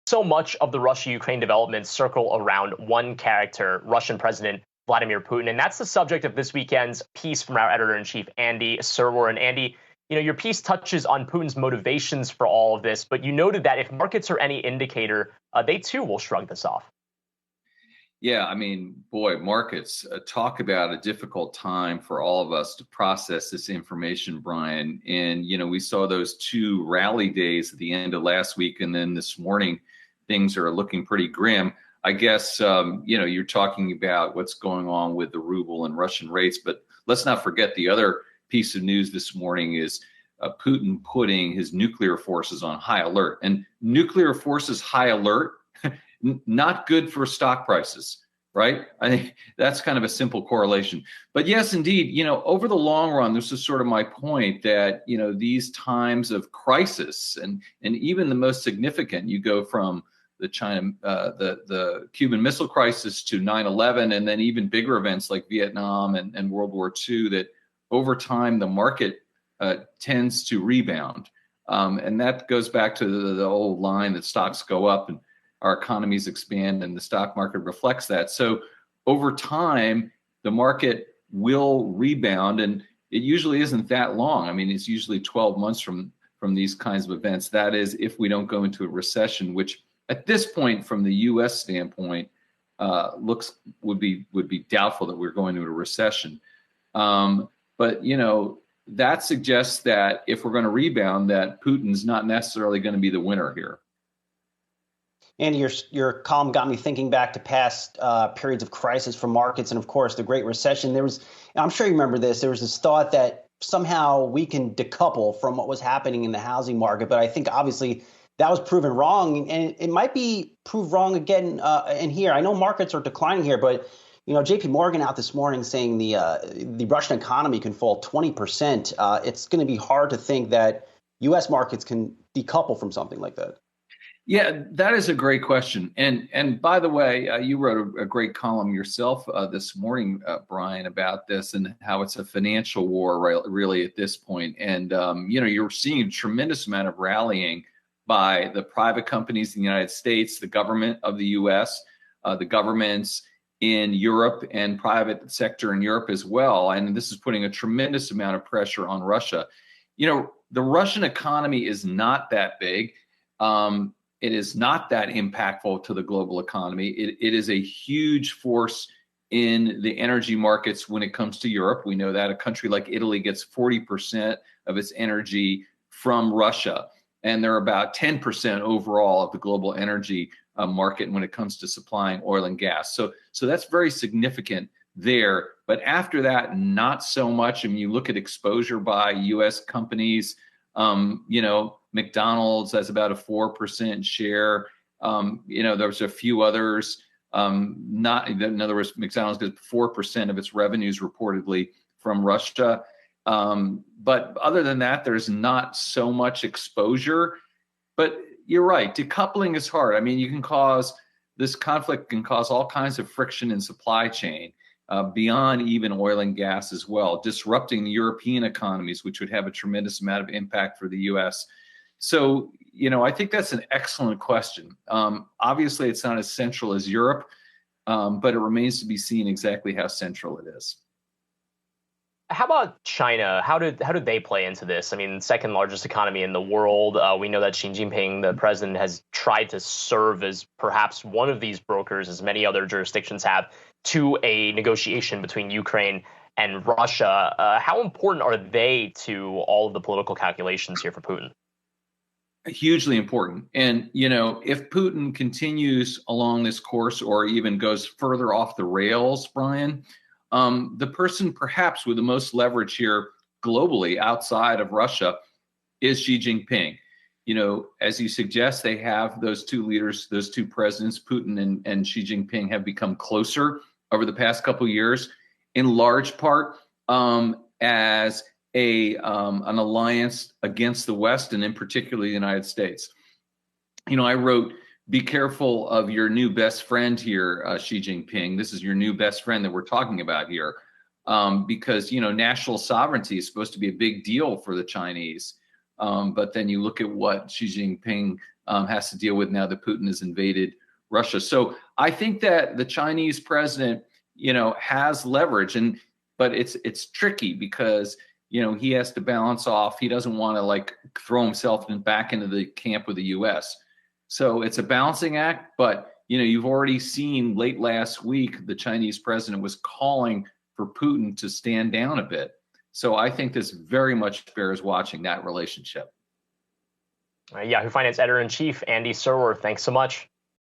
So much of the Russia-Ukraine developments circle around one character, Russian President Vladimir Putin. And that's the subject of this weekend's piece from our editor-in-chief, Andy Serwer. And Andy, your piece touches on Putin's motivations for all of this, but you noted that if markets are any indicator, they too will shrug this off. Yeah, I mean, boy, markets talk about a difficult time for all of us to process this information, Brian. And, we saw those two rally days at the end of last week. And then this morning, things are looking pretty grim. I guess, you're talking about what's going on with the ruble and Russian rates. But let's not forget the other piece of news this morning is Putin putting his nuclear forces on high alert. And nuclear forces high alert, not good for stock prices, right? I think that's kind of a simple correlation. But yes, indeed, over the long run, this is sort of my point that, these times of crisis and even the most significant, you go from the the Cuban Missile Crisis to 9/11, and then even bigger events like Vietnam and World War II, that over time the market tends to rebound. And that goes back to the old line that stocks go up and our economies expand and the stock market reflects that. So over time, the market will rebound, and it usually isn't that long. I mean, it's usually 12 months from these kinds of events. That is, if we don't go into a recession, which at this point, from the U.S. standpoint, would be doubtful that we're going into a recession. But that suggests that if we're going to rebound, that Putin's not necessarily going to be the winner here. Andy, your column got me thinking back to past periods of crisis for markets, and of course the Great Recession. I'm sure you remember this. There was this thought that somehow we can decouple from what was happening in the housing market, but I think obviously that was proven wrong, and it might be proved wrong again in here. I know markets are declining here, but J.P. Morgan out this morning saying the Russian economy can fall 20%. It's going to be hard to think that U.S. markets can decouple from something like that. Yeah, that is a great question. And by the way, you wrote a great column yourself this morning, Brian, about this and how it's a financial war really at this point. And, you're seeing a tremendous amount of rallying by the private companies in the United States, the government of the U.S., the governments in Europe and private sector in Europe as well. And this is putting a tremendous amount of pressure on Russia. The Russian economy is not that big. It is not that impactful to the global economy. It is a huge force in the energy markets when it comes to Europe. We know that a country like Italy gets 40% of its energy from Russia, and they're about 10% overall of the global energy market when it comes to supplying oil and gas. So that's very significant there. But after that, not so much. I mean, you look at exposure by U.S. companies, McDonald's has about a 4% share. There's a few others. In other words, McDonald's gets 4% of its revenues reportedly from Russia. But other than that, there's not so much exposure. But you're right, decoupling is hard. I mean, this conflict can cause all kinds of friction in supply chain beyond even oil and gas as well, disrupting the European economies, which would have a tremendous amount of impact for the U.S. So, I think that's an excellent question. Obviously, it's not as central as Europe, but it remains to be seen exactly how central it is. How about China? How did they play into this? I mean, second largest economy in the world. We know that Xi Jinping, the president, has tried to serve as perhaps one of these brokers, as many other jurisdictions have, to a negotiation between Ukraine and Russia. How important are they to all of the political calculations here for Putin? Hugely important. And, if Putin continues along this course or even goes further off the rails, Brian, the person perhaps with the most leverage here globally outside of Russia is Xi Jinping. As you suggest, they have those two leaders, those two presidents, Putin and Xi Jinping, have become closer over the past couple of years, in large part as an alliance against the West, and in particular the United States. I wrote, be careful of your new best friend here, Xi Jinping. This is your new best friend that we're talking about here, because national sovereignty is supposed to be a big deal for the Chinese. But then you look at what Xi Jinping has to deal with now that Putin has invaded Russia. So I think that the Chinese president, has leverage, but it's tricky because he has to balance off. He doesn't want to like throw himself back into the camp with the U.S. So it's a balancing act. But you've already seen late last week the Chinese president was calling for Putin to stand down a bit. So I think this very much bears watching, that relationship. Yahoo Finance editor-in-chief Andy Serwer, thanks so much.